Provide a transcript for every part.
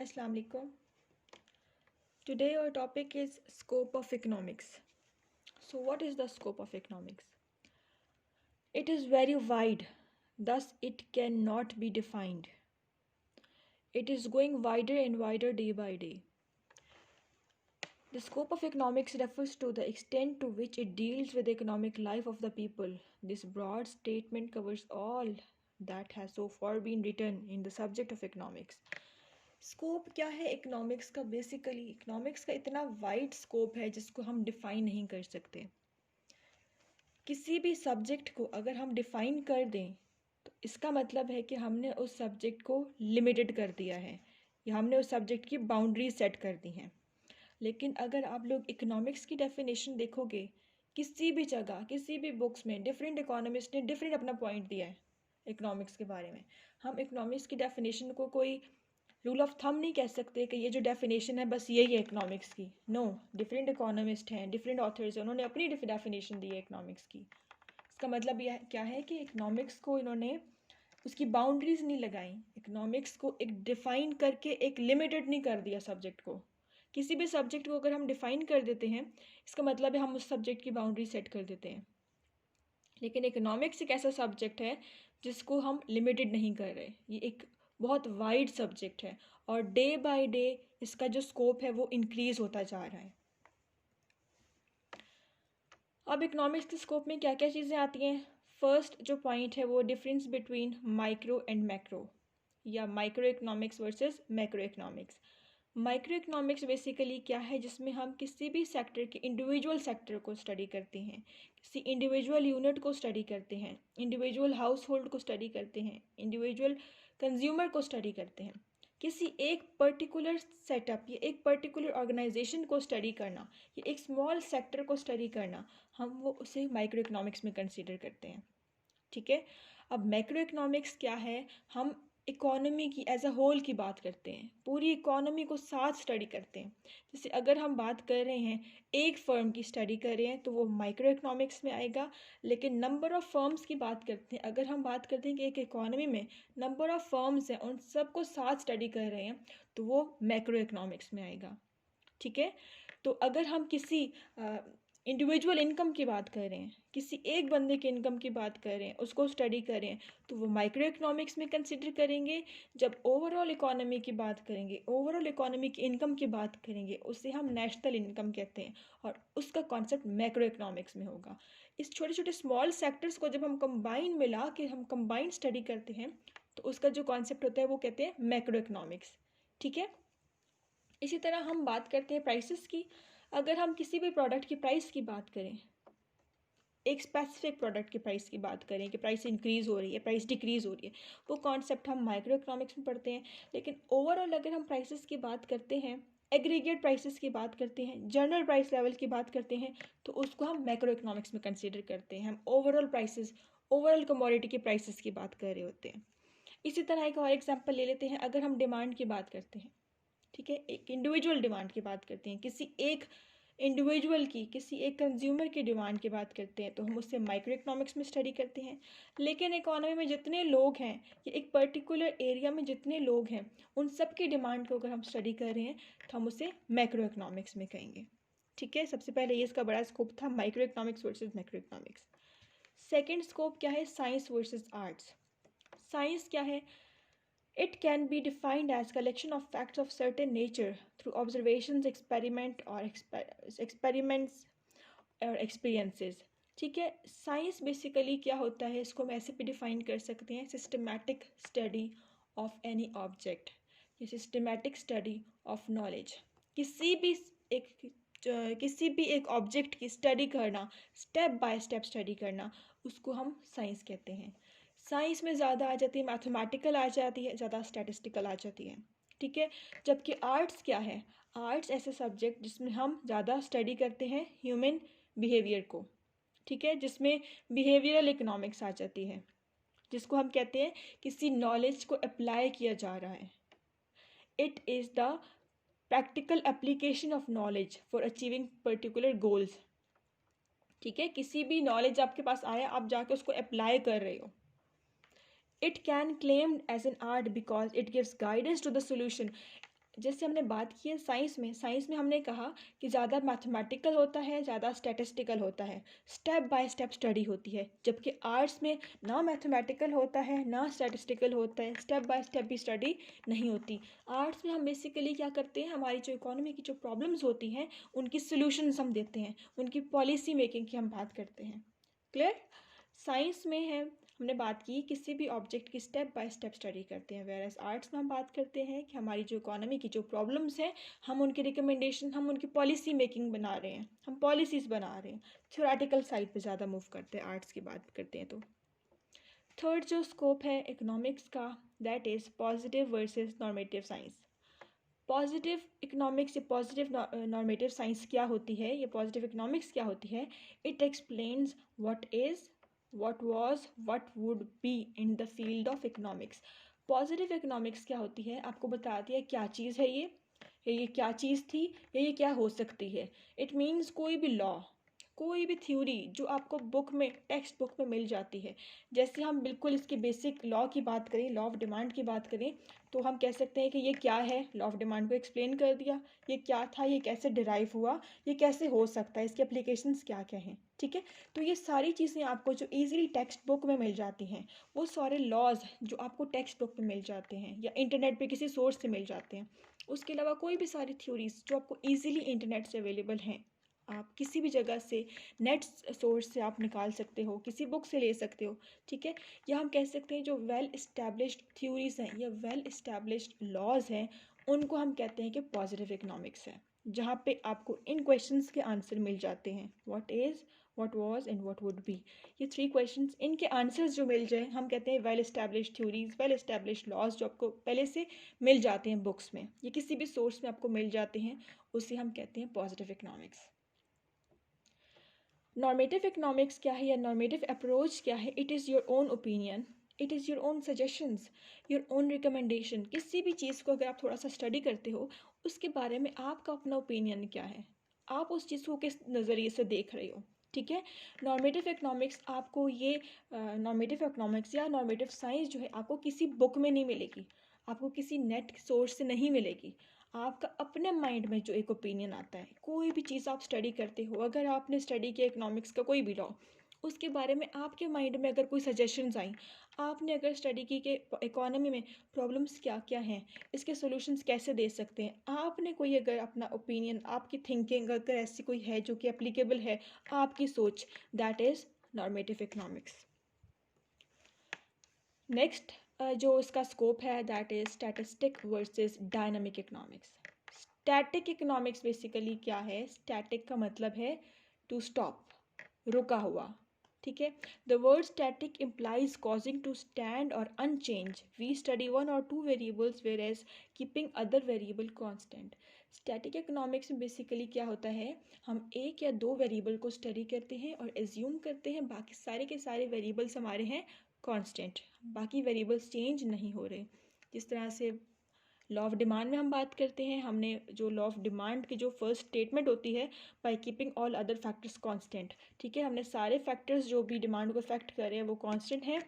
Assalamu alaikum. Today our topic is scope of economics. So what is the scope of economics? It is very wide, thus it cannot be defined. It is going wider and wider day by day. The scope of economics refers to the extent to which it deals with the economic life of the people. This broad statement covers all that has so far been written in the subject of economics. Scope क्या है economics का? Basically economics का इतना wide scope है जिसको हम define नहीं कर सकते. किसी भी सब्जेक्ट को अगर हम डिफ़ाइन कर दें तो इसका मतलब है कि हमने उस सब्जेक्ट को लिमिटेड कर दिया है या हमने उस सब्जेक्ट की बाउंड्री सेट कर दी हैं. लेकिन अगर आप लोग इकोनॉमिक्स की डेफिनेशन देखोगे, किसी भी जगह किसी भी बुक्स में डिफरेंट इकोनॉमिस्ट ने डिफरेंट अपना पॉइंट दिया है इकोनॉमिक्स के बारे में. हम इकोनॉमिक्स की डेफिनेशन को कोई रूल ऑफ थंब नहीं कह सकते कि ये जो डेफिनेशन है बस यही है इकोनॉमिक्स की. नो, डिफरेंट इकोनॉमिस्ट हैं, डिफरेंट ऑथर्स हैं, उन्होंने अपनी डेफिनेशन दी है इकोनॉमिक्स की. इसका मतलब यह क्या है कि इकोनॉमिक्स को इन्होंने उसकी बाउंड्रीज नहीं लगाई. इकोनॉमिक्स को एक डिफ़ाइन करके एक लिमिटेड नहीं कर दिया सब्जेक्ट को. किसी भी सब्जेक्ट को अगर हम डिफ़ाइन कर देते हैं इसका मतलब है हम उस सब्जेक्ट की बाउंड्री सेट कर देते हैं. लेकिन इकोनॉमिक्स एक ऐसा सब्जेक्ट है जिसको हम लिमिटेड नहीं कर रहे. ये एक बहुत वाइड सब्जेक्ट है और डे बाय डे इसका जो स्कोप है वो इंक्रीज होता जा रहा है. अब इकोनॉमिक्स के स्कोप में क्या क्या चीज़ें आती हैं? फर्स्ट जो पॉइंट है वो difference between micro and macro या microeconomics versus macroeconomics. Microeconomics basically क्या है, जिसमें हम किसी भी सेक्टर के इंडिविजुअल सेक्टर को स्टडी करते हैं, किसी इंडिविजुअल यूनिट को स्टडी करते हैं, इंडिविजुअल हाउस होल्ड को स्टडी करते हैं, इंडिविजुअल कंज्यूमर को स्टडी करते हैं. किसी एक पर्टिकुलर सेटअप या एक पर्टिकुलर ऑर्गेनाइजेशन को स्टडी करना या एक स्मॉल सेक्टर को स्टडी करना, हम वो उसे माइक्रो इकोनॉमिक्स में कंसीडर करते हैं. ठीक है. अब मैक्रो इकोनॉमिक्स क्या है? हम इकोनॉमी की एज अ होल की बात करते हैं, पूरी इकोनॉमी को साथ स्टडी करते हैं. जैसे अगर हम बात कर रहे हैं एक फ़र्म की स्टडी कर रहे हैं तो वो माइक्रो इकोनॉमिक्स में आएगा. लेकिन नंबर ऑफ़ फर्म्स की बात करते हैं, अगर हम बात करते हैं कि एक इकोनॉमी में नंबर ऑफ़ फर्म्स हैं उन सबको साथ स्टडी कर रहे हैं तो वो मैक्रो इकोनॉमिक्स में आएगा. ठीक है. तो अगर हम किसी इंडिविजुअल इनकम की बात कर रहे हैं, किसी एक बंदे की इनकम की बात कर रहे हैं, उसको स्टडी कर रहे हैं तो वो माइक्रो इकोनॉमिक्स में कंसिडर करेंगे. जब ओवरऑल इकोनॉमी की बात करेंगे, ओवरऑल इकोनॉमी की इनकम की बात करेंगे, उसे हम नेशनल इनकम कहते हैं और उसका कॉन्सेप्ट मैक्रो इकोनॉमिक्स में होगा. इस छोटे छोटे स्मॉल सेक्टर्स को जब हम कंबाइन मिला के हम कंबाइन स्टडी करते हैं तो उसका जो कॉन्सेप्ट होता है वो कहते हैं मैक्रो इकोनॉमिक्स. ठीक है. इसी तरह हम बात करते हैं प्राइसेस की. अगर हम किसी भी प्रोडक्ट की प्राइस की बात करें, एक स्पेसिफिक प्रोडक्ट की प्राइस की बात करें कि प्राइस इंक्रीज़ हो रही है, प्राइस डिक्रीज़ हो रही है, वो कॉन्सेप्ट हम माइक्रो इकोनॉमिक्स में पढ़ते हैं. लेकिन ओवरऑल अगर हम प्राइसेस की बात करते हैं, एग्रीगेट प्राइसेस की बात करते हैं, जनरल प्राइस लेवल की बात करते हैं तो उसको हम मैक्रो इकोनॉमिक्स में कंसिडर करते हैं. हम ओवरऑल प्राइसेस, ओवरऑल कमोडिटी की प्राइसेस की बात कर रहे होते हैं. इसी तरह एक और एग्जाम्पल ले लेते हैं. अगर हम डिमांड की बात करते हैं, ठीक है, एक इंडिविजुअल डिमांड की बात करते हैं, किसी एक इंडिविजुअल की, किसी एक कंज्यूमर की डिमांड की बात करते हैं तो हम उससे माइक्रो इकोनॉमिक्स में स्टडी करते हैं. लेकिन इकोनॉमी में जितने लोग हैं या एक पर्टिकुलर एरिया में जितने लोग हैं उन सब की डिमांड को अगर हम स्टडी कर रहे हैं तो हम उसे मैक्रो इकोनॉमिक्स में कहेंगे. ठीक है. सबसे पहले ये इसका बड़ा स्कोप था, micro economics versus macro economics. Second scope क्या है? Science versus arts. साइंस क्या है? It can be defined as collection of facts of certain nature through observations, experiments और experiences. ठीक है. साइंस बेसिकली क्या होता है, इसको हम ऐसे भी डिफाइन कर सकते हैं, systematic study of any object या सिस्टमैटिक स्टडी ऑफ नॉलेज. किसी भी एक ऑब्जेक्ट की स्टडी करना, स्टेप बाय स्टेप स्टडी करना, उसको हम साइंस कहते हैं. साइंस में ज़्यादा आ जाती है मैथमेटिकल, आ जाती है ज़्यादा स्टैटिस्टिकल आ जाती है. ठीक है. जबकि आर्ट्स क्या है? आर्ट्स ऐसे सब्जेक्ट जिसमें हम ज़्यादा स्टडी करते हैं ह्यूमन बिहेवियर को. ठीक है. जिसमें बिहेवियरल इकोनॉमिक्स आ जाती है, जिसको हम कहते हैं किसी नॉलेज को अप्लाई किया जा रहा है. It is the practical application of knowledge for achieving particular goals. ठीक है. किसी भी नॉलेज आपके पास आया, आप जाके उसको अप्लाई कर रहे हो. It can claimed as an art because it gives guidance to the solution. जैसे हमने बात की है साइंस में हमने कहा कि ज़्यादा मैथमेटिकल होता है, ज़्यादा स्टैटिस्टिकल होता है, स्टेप बाय स्टेप स्टडी होती है। जबकि आर्ट्स में ना मैथमेटिकल होता है ना स्टैटिस्टिकल होता है, स्टेप बाय स्टेप भी स्टडी नहीं होती। आर्ट्स में हम बेसिकली क्या करते हैं, हमारी जो इकोनॉमी की जो प्रॉब्लम्स होती हैं उनकी सोल्यूशंस हम देते हैं, उनकी पॉलिसी मेकिंग की हम बात करते हैं। क्लियर? साइंस में है, हमने बात की किसी भी ऑब्जेक्ट की स्टेप बाय स्टेप स्टडी करते हैं, वेयर एज आर्ट्स में हम बात करते हैं कि हमारी जो इकोनॉमी की जो प्रॉब्लम्स हैं हम उनकी रिकमेंडेशन, हम उनकी पॉलिसी मेकिंग बना रहे हैं, हम पॉलिसीज़ बना रहे हैं। थ्योरेटिकल साइड पे ज़्यादा मूव करते हैं आर्ट्स की बात करते हैं तो। थर्ड जो स्कोप है इकोनॉमिक्स का, that is positive versus normative science. Positive economics या पॉजिटिव नॉर्मेटिव साइंस क्या होती है, ये पॉजिटिव इकोनॉमिक्स क्या होती है? It explains what is, what was, what would be in the field of economics। Positive economics क्या होती है, आपको बताती है क्या चीज़ है ये क्या चीज़ थी, ये क्या हो सकती है। इट मीन्स कोई भी लॉ, कोई भी थ्योरी जो आपको बुक में, टेक्स्ट बुक में मिल जाती है। जैसे हम बिल्कुल इसके बेसिक लॉ की बात करें, लॉ ऑफ डिमांड की बात करें, तो हम कह सकते हैं कि ये क्या है, लॉ ऑफ डिमांड को एक्सप्लेन कर दिया, ये क्या था, ये कैसे डिराइव हुआ, ये कैसे हो सकता है, इसके एप्लीकेशंस क्या क्या हैं। ठीक है, तो ये सारी चीज़ें आपको जो ईजिली टेक्स्ट बुक में मिल जाती हैं, वो सारे लॉज जो आपको टेक्स्ट बुक में मिल जाते हैं या इंटरनेट पे किसी सोर्स से मिल जाते हैं। उसके अलावा कोई भी सारी थ्योरीज जो आपको ईजिली इंटरनेट से अवेलेबल हैं, आप किसी भी जगह से नेट सोर्स से आप निकाल सकते हो, किसी बुक से ले सकते हो। ठीक है, या हम कह सकते हैं जो वेल इस्टेब्लिश्ड थ्योरीज हैं या वेल इस्टेब्लिश्ड लॉज हैं, उनको हम कहते हैं कि पॉजिटिव इकोनॉमिक्स है, जहाँ पे आपको इन क्वेश्चंस के आंसर मिल जाते हैं, what is, what was and what would be. ये 3 क्वेश्चंस, इनके आंसर्स जो मिल जाए, हम कहते हैं well established theories, well established laws जो आपको पहले से मिल जाते हैं बुक्स में, ये किसी भी सोर्स में आपको मिल जाते हैं, उसे हम कहते हैं पॉजिटिव इकोनॉमिक्स। नॉर्मेटिव इकोनॉमिक्स क्या है या नॉर्मेटिव अप्रोच क्या है? It is your own opinion, it is your own suggestions, your own recommendation. किसी भी चीज़ को अगर आप थोड़ा सा स्टडी करते हो, उसके बारे में आपका अपना ओपिनियन क्या है, आप उस चीज़ को किस नज़रिए से देख रहे हो। ठीक है, नॉर्मेटिव इकोनॉमिक्स आपको ये नॉर्मेटिव इकोनॉमिक्स या नॉर्मेटिव साइंस जो है आपको किसी बुक में नहीं मिलेगी, आपको किसी नेट सोर्स से नहीं मिलेगी। आपका अपने माइंड में जो एक ओपिनियन आता है, कोई भी चीज़ आप स्टडी करते हो, अगर आपने स्टडी किया इकोनॉमिक्स का कोई भी लॉ, उसके बारे में आपके माइंड में अगर कोई सजेशंस आई, आपने अगर स्टडी की कि इकोनॉमी में प्रॉब्लम्स क्या क्या हैं, इसके सॉल्यूशंस कैसे दे सकते हैं, आपने कोई अगर अपना ओपिनियन, आपकी थिंकिंग अगर ऐसी कोई है जो कि एप्लीकेबल है, आपकी सोच, that is normative economics. Next जो इसका स्कोप है that is statistic versus dynamic economics. Static economics basically क्या है? स्टैटिक का मतलब है टू स्टॉप, रुका हुआ। ठीक है, the word static implies causing to stand or unchange. We study one or two variables whereas keeping other variable constant. Static economics में बेसिकली क्या होता है, हम एक या दो वेरिएबल को स्टडी करते हैं और एज्यूम करते हैं बाकी सारे के सारे वेरिएबल्स हमारे हैं कांस्टेंट, बाकी वेरिएबल्स चेंज नहीं हो रहे। जिस तरह से लॉ ऑफ डिमांड में हम बात करते हैं, हमने जो लॉ ऑफ डिमांड की जो फर्स्ट स्टेटमेंट होती है, by keeping all other factors constant. ठीक है, हमने सारे फैक्टर्स जो भी डिमांड को अफेक्ट कर रहे हैं वो कांस्टेंट हैं,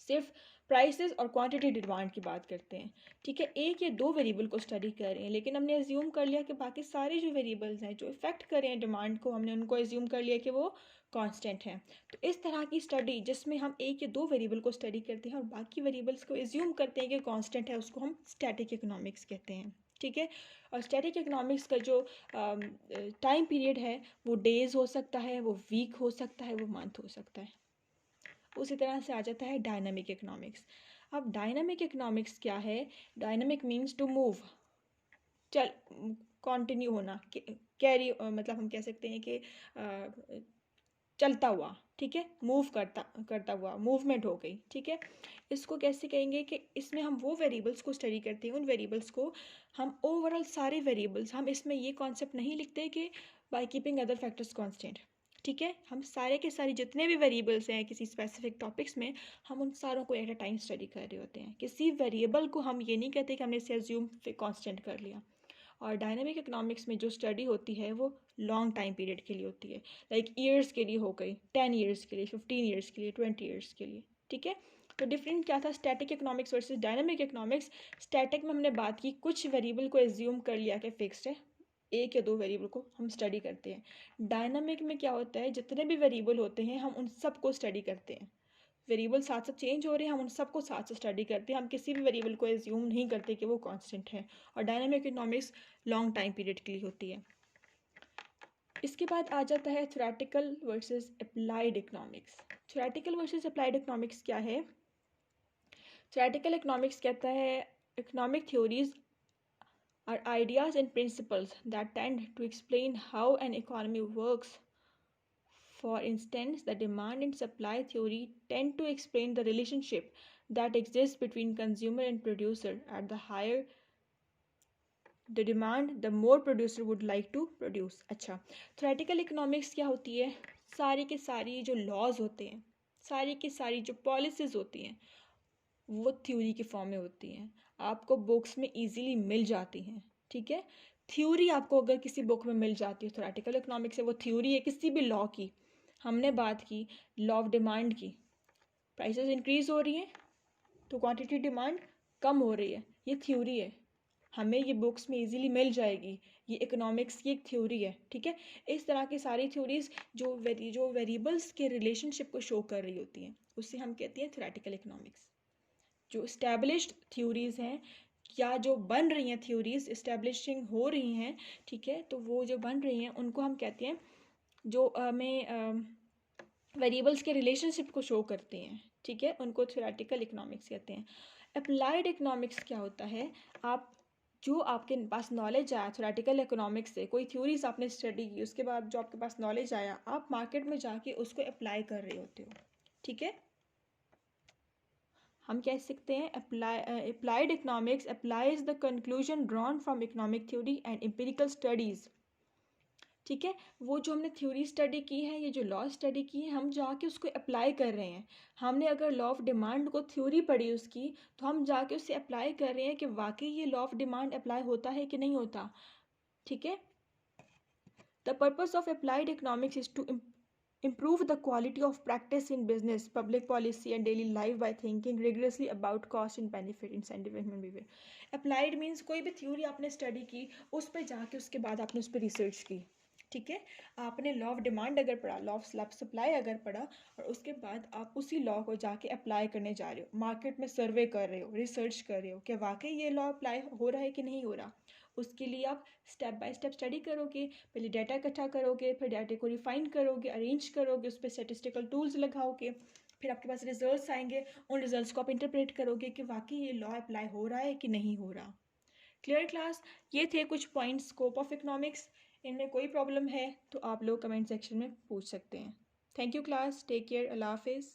सिर्फ प्राइसेस और क्वांटिटी डिमांड की बात करते हैं। ठीक है, एक या दो वेरिएबल को स्टडी कर रहे हैं, लेकिन हमने एज्यूम कर लिया कि बाकी सारे जो वेरिएबल्स हैं जो इफेक्ट कर रहे हैं डिमांड को, हमने उनको एज्यूम कर लिया कि वो कांस्टेंट हैं। तो इस तरह की स्टडी जिसमें हम एक या दो वेरिएबल को स्टडी करते हैं और बाकी वेरिएबल्स को एज्यूम करते हैं कि कांस्टेंट है, उसको हम स्टैटिक इकोनॉमिक्स कहते हैं। ठीक है, और स्टैटिक इकोनॉमिक्स का जो टाइम पीरियड है वो डेज हो सकता है, वो वीक हो सकता है, वो मंथ हो सकता है। उसी तरह से आ जाता है डायनामिक इकोनॉमिक्स। अब डायनामिक इकोनॉमिक्स क्या है? डायनामिक मीन्स टू मूव, चल, कंटिन्यू होना, कैरी, मतलब हम कह सकते हैं कि चलता हुआ। ठीक है, मूव करता करता हुआ, मूवमेंट हो गई। ठीक है, इसको कैसे कहेंगे कि इसमें हम वो वेरिएबल्स को स्टडी करते हैं, उन वेरिएबल्स को हम ओवरऑल सारे वेरिएबल्स, हम इसमें ये कॉन्सेप्ट नहीं लिखते कि by keeping other factors constant. ठीक है, हम सारे के सारे जितने भी वेरिएबल्स हैं किसी स्पेसिफिक टॉपिक्स में, हम उन सारों को एट अ टाइम स्टडी कर रहे होते हैं। किसी वेरिएबल को हम ये नहीं कहते कि हमने इसे एज्यूम कांस्टेंट कर लिया। और डायनामिक इकोनॉमिक्स में जो स्टडी होती है वो लॉन्ग टाइम पीरियड के लिए होती है, लाइक ईयर्स के लिए हो गई, 10 ईयर्स के लिए, 15 ईयर्स के लिए, 20 ईयर्स के लिए। ठीक है, तो डिफरेंट क्या था, static economics versus dynamic economics. Static में हमने बात की कुछ वेरिएबल को एज्यूम कर लिया कि फिक्स्ड है, एक या दो वेरिएबल को हम स्टडी करते हैं। डायनामिक में क्या होता है, जितने भी वेरिएबल होते हैं हम उन सबको स्टडी करते हैं। वेरिएबल साथ साथ चेंज हो रहे हैं, हम उन सबको साथ साथ स्टडी करते हैं, हम किसी भी वेरिएबल को एज्यूम नहीं करते कि वो कांस्टेंट है। और dynamic economics long time period के लिए होती है। इसके बाद आ जाता है theoretical versus applied economics. Theoretical versus applied economics क्या है? थ्योरेटिकल इकोनॉमिक्स कहता है economic theories are ideas and principles that tend to explain how an economy works. For instance, the demand and supply theory tend to explain the relationship that exists between consumer and producer. At the higher the demand, the more producer would like to produce. अच्छा, theoretical economics क्या होती है? सारी के सारी जो laws होते हैं, सारी की सारी जो policies होती हैं, वो थ्योरी के फॉर्म में होती हैं, आपको बुक्स में इजीली मिल जाती हैं। ठीक है, थ्योरी आपको अगर किसी बुक में मिल जाती है थ्योरेटिकल इकोनॉमिक्स से, वो थ्योरी है किसी भी लॉ की। हमने बात की लॉ ऑफ डिमांड की, प्राइसेस इंक्रीज हो रही हैं तो क्वांटिटी डिमांड कम हो रही है, ये थ्योरी है, हमें ये बुक्स में इजीली मिल जाएगी, ये इकोनॉमिक्स की एक थ्योरी है। ठीक है, इस तरह की सारी थ्योरीज जो वेरिएबल्स के रिलेशनशिप को शो कर रही होती हैं, उससे हम कहते हैं थ्योरेटिकल इकोनॉमिक्स। जो इस्टेब्लिश्ड थ्योरीज़ हैं या जो बन रही हैं थ्योरीज इस्टेब्लिशिंग हो रही हैं, ठीक है, तो वो जो बन रही हैं उनको हम कहते हैं जो हमें वेरिएबल्स के रिलेशनशिप को शो करती हैं। ठीक है, उनको थ्योरेटिकल इकोनॉमिक्स कहते हैं। अप्लाइड इकोनॉमिक्स क्या होता है, आप जो आपके पास नॉलेज आया थ्योरेटिकल इकोनॉमिक्स से, कोई थ्योरीज आपने स्टडी की, उसके बाद जो आपके पास नॉलेज आया, आप मार्केट में जाके उसको अप्लाई कर रहे होते हो। ठीक है, हम कह सकते हैं applied economics applies the conclusion drawn from economic theory and empirical studies. ठीक है, वो जो हमने थ्योरी स्टडी की है, ये जो लॉ स्टडी की है, हम जाके उसको अप्लाई कर रहे हैं। हमने अगर लॉ ऑफ डिमांड को थ्योरी पढ़ी उसकी, तो हम जाके उससे अप्लाई कर रहे हैं कि वाकई ये लॉ ऑफ डिमांड अप्लाई होता है कि नहीं होता। ठीक है, the purpose of applied economics is to improve the quality of practice in business, public policy and daily life by thinking rigorously about cost and benefit, incentive and behavior. Applied means कोई भी theory आपने study की, उस पर जाके उसके बाद आपने उस पर रिसर्च की। ठीक है, आपने लॉ ऑफ डिमांड अगर पढ़ा, लॉ ऑफ सप्लाई अगर पढ़ा, और उसके बाद आप उसी लॉ को जाके अप्लाई करने जा रहे हो, मार्केट में सर्वे कर रहे हो, रिसर्च कर रहे हो कि वाकई ये लॉ अप्लाई हो रहा है कि नहीं हो रहा। उसके लिए आप स्टेप बाय स्टेप स्टडी करोगे, पहले डाटा इकट्ठा करोगे, फिर डाटा को रिफाइन करोगे, अरेंज करोगे, उस पर स्टैटिस्टिकल टूल्स लगाओगे, फिर आपके पास रिजल्ट्स आएंगे, उन रिजल्ट्स को आप इंटरप्रेट करोगे कि वाकई ये लॉ अप्लाई हो रहा है कि नहीं हो रहा। क्लियर क्लास, ये थे कुछ पॉइंट्स स्कोप ऑफ इकोनॉमिक्स। इनमें कोई प्रॉब्लम है तो आप लोग कमेंट सेक्शन में पूछ सकते हैं। Thank you class, take care, अल्लाह हाफिज़।